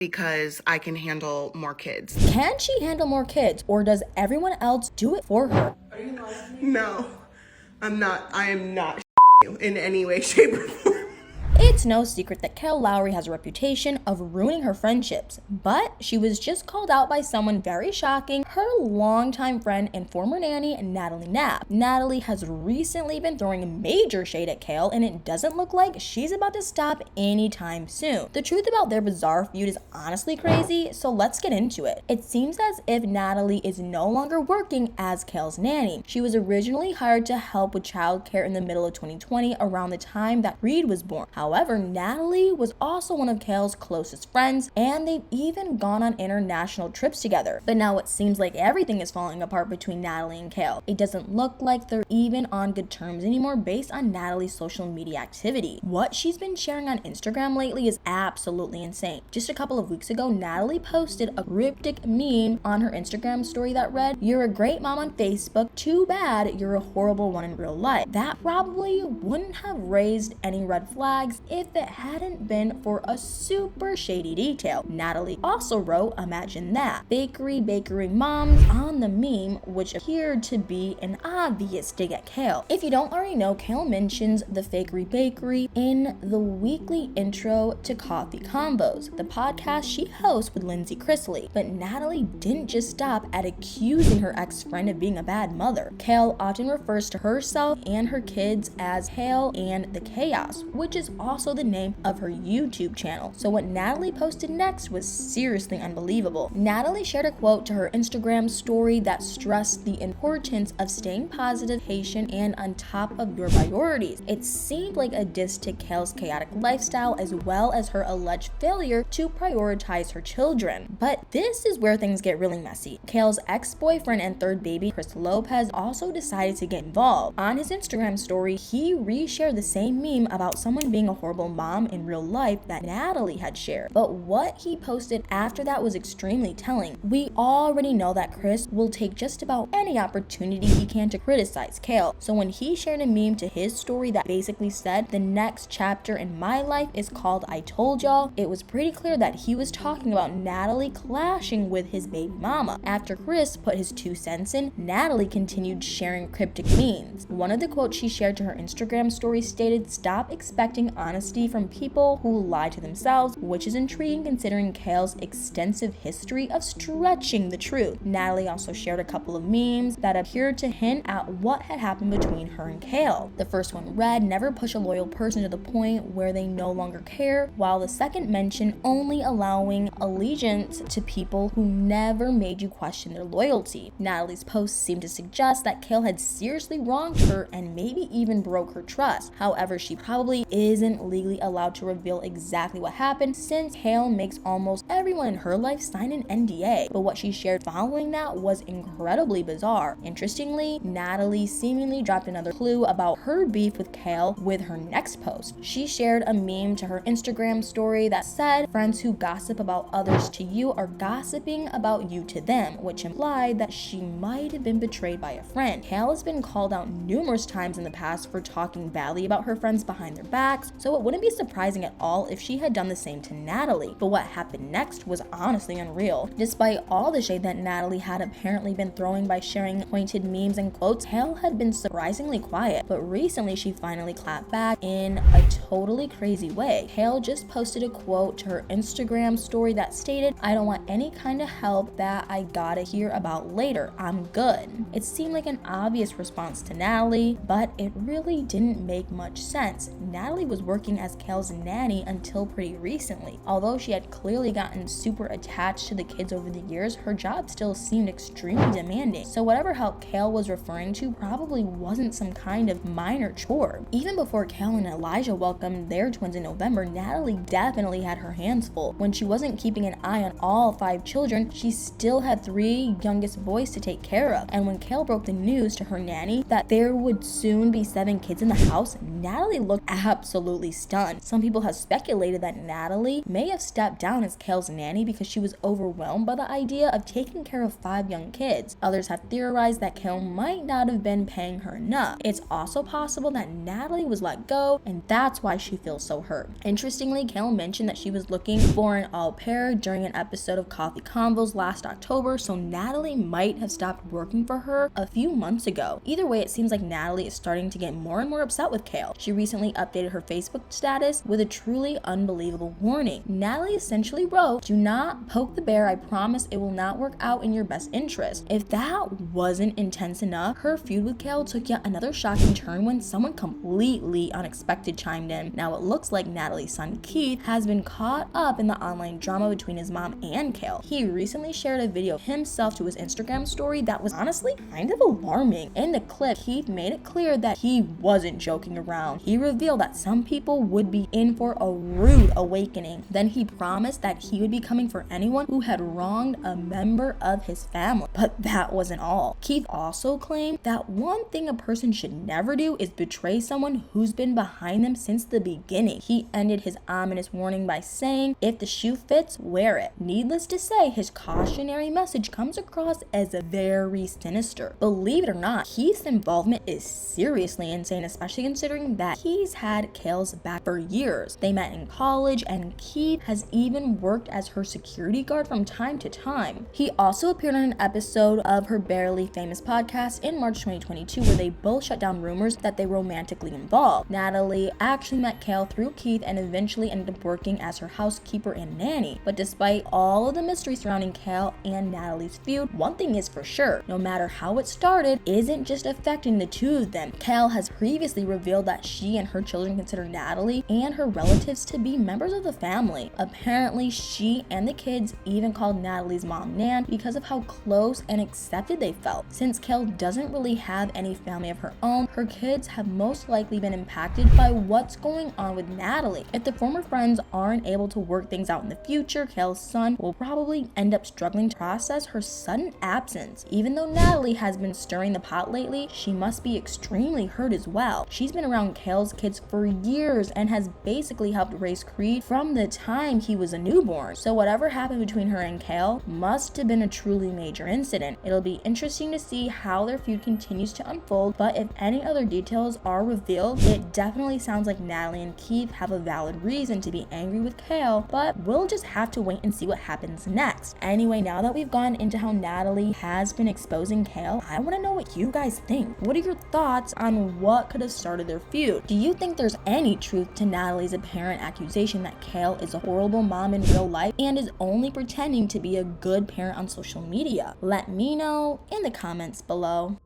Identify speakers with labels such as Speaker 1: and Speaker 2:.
Speaker 1: because I can handle more kids.
Speaker 2: Can she handle more kids, or does everyone else do it for her?
Speaker 1: Are you lying? No, I'm not. I am not you in any way, shape, or form.
Speaker 2: It's no secret that Kail Lowry has a reputation of ruining her friendships, but she was just called out by someone very shocking, her longtime friend and former nanny, Natalie Knapp. Natalie has recently been throwing major shade at Kail, and it doesn't look like she's about to stop anytime soon. The truth about their bizarre feud is honestly crazy, so let's get into it. It seems as if Natalie is no longer working as Kail's nanny. She was originally hired to help with childcare in the middle of 2020, around the time that Reed was born. However, Natalie was also one of Kail's closest friends, and they've even gone on international trips together. But now it seems like everything is falling apart between Natalie and Kail. It doesn't look like they're even on good terms anymore based on Natalie's social media activity. What she's been sharing on Instagram lately is absolutely insane. Just a couple of weeks ago, Natalie posted a cryptic meme on her Instagram story that read, "You're a great mom on Facebook, too bad you're a horrible one in real life." That probably wouldn't have raised any red flags if it hadn't been for a super shady detail. Natalie also wrote, "Imagine that, bakery moms" on the meme, which appeared to be an obvious dig at Kail. If you don't already know, Kail mentions the fakery bakery in the weekly intro to Coffee Combos, the podcast she hosts with Lindsay Chrisley. But Natalie didn't just stop at accusing her ex-friend of being a bad mother. Kail often refers to herself and her kids as Kail and the Chaos, which is also the name of her YouTube channel. So what Natalie posted next was seriously unbelievable. Natalie shared a quote to her Instagram story that stressed the importance of staying positive, patient, and on top of your priorities. It seemed like a diss to Kail's chaotic lifestyle, as well as her alleged failure to prioritize her children. But this is where things get really messy. Kail's ex-boyfriend and third baby, Chris Lopez, also decided to get involved. On his Instagram story, he reshared the same meme about someone being a horrible mom in real life that Natalie had shared. But what he posted after that was extremely telling. We already know that Chris will take just about any opportunity he can to criticize Kail. So when he shared a meme to his story that basically said, "The next chapter in my life is called I Told Y'all," it was pretty clear that he was talking about Natalie clashing with his baby mama. After Chris put his 2 cents in, Natalie continued sharing cryptic memes. One of the quotes she shared to her Instagram story stated, "Stop expecting honesty from people who lie to themselves," which is intriguing considering Kail's extensive history of stretching the truth. Natalie also shared a couple of memes that appeared to hint at what had happened between her and Kail. The first one read, "Never push a loyal person to the point where they no longer care," while the second mentioned only allowing allegiance to people who never made you question their loyalty. Natalie's post seemed to suggest that Kail had seriously wronged her and maybe even broke her trust. However, she probably isn't legally allowed to reveal exactly what happened, since Kail makes almost everyone in her life sign an NDA. But what she shared following that was incredibly bizarre. Interestingly, Natalie seemingly dropped another clue about her beef with Kail with her next post. She shared a meme to her Instagram story that said, "Friends who gossip about others to you are gossiping about you to them," which implied that she might have been betrayed by a friend. Kail has been called out numerous times in the past for talking badly about her friends behind their backs, so it wouldn't be surprising at all if she had done the same to Natalie. But what happened next was honestly unreal. Despite all the shade that Natalie had apparently been throwing by sharing pointed memes and quotes, Kail had been surprisingly quiet, but recently she finally clapped back in a totally crazy way. Kail just posted a quote to her Instagram story that stated, "I don't want any kind of help that I gotta hear about later. I'm good." It seemed like an obvious response to Natalie, but it really didn't make much sense. Natalie was working as Kail's nanny until pretty recently. Although she had clearly gotten super attached to the kids over the years, her job still seemed extremely demanding. So whatever help Kail was referring to probably wasn't some kind of minor chore. Even before Kail and Elijah welcomed their twins in November, Natalie definitely had her hands full. When she wasn't keeping an eye on all 5 children, she still had 3 youngest boys to take care of. And when Kail broke the news to her nanny that there would soon be 7 kids in the house, Natalie looked absolutely absolutely stunned. Some people have speculated that Natalie may have stepped down as Kail's nanny because she was overwhelmed by the idea of taking care of 5 young kids. Others have theorized that Kail might not have been paying her enough. It's also possible that Natalie was let go and that's why she feels so hurt. Interestingly, Kail mentioned that she was looking for an au pair during an episode of Coffee Convos last October, so Natalie might have stopped working for her a few months ago. Either way, it seems like Natalie is starting to get more and more upset with Kail. She recently updated her Facebook status with a truly unbelievable warning. Natalie essentially wrote, "Do not poke the bear, I promise it will not work out in your best interest." If that wasn't intense enough, her feud with Kail took yet another shocking turn when someone completely unexpected chimed in. Now it looks like Natalie's son Keith has been caught up in the online drama between his mom and Kail. He recently shared a video of himself to his Instagram story that was honestly kind of alarming. In the clip, Keith made it clear that he wasn't joking around. He revealed that some people would be in for a rude awakening. Then he promised that he would be coming for anyone who had wronged a member of his family. But that wasn't all. Keith also claimed that one thing a person should never do is betray someone who's been behind them since the beginning. He ended his ominous warning by saying, "If the shoe fits, wear it." Needless to say, his cautionary message comes across as very sinister. Believe it or not, Keith's involvement is seriously insane, especially considering that he's had Kail's back for years. They met in college, and Keith has even worked as her security guard from time to time. He also appeared on an episode of her Barely Famous podcast in March 2022 where they both shut down rumors that they romantically involved. Natalie actually met Kail through Keith and eventually ended up working as her housekeeper and nanny. But despite all of the mystery surrounding Kail and Natalie's feud, one thing is for sure, no matter how it started, isn't just affecting the two of them. Kail has previously revealed that she and her children consider Natalie and her relatives to be members of the family. Apparently, she and the kids even called Natalie's mom Nan because of how close and accepted they felt. Since Kail doesn't really have any family of her own, her kids have most likely been impacted by what's going on with Natalie. If the former friends aren't able to work things out in the future, Kail's son will probably end up struggling to process her sudden absence. Even though Natalie has been stirring the pot lately, she must be extremely hurt as well. She's been around Kail's kids for years and has basically helped raise Creed from the time he was a newborn. So whatever happened between her and Kail must have been a truly major incident. It'll be interesting to see how their feud continues to unfold, but if any other details are revealed, it definitely sounds like Natalie and Keith have a valid reason to be angry with Kail, but we'll just have to wait and see what happens next. Anyway, now that we've gone into how Natalie has been exposing Kail, I want to know what you guys think. What are your thoughts on what could have started their feud? Do you think there's any truth to Natalie's apparent accusation that Kail is a horrible mom in real life and is only pretending to be a good parent on social media? Let me know in the comments below.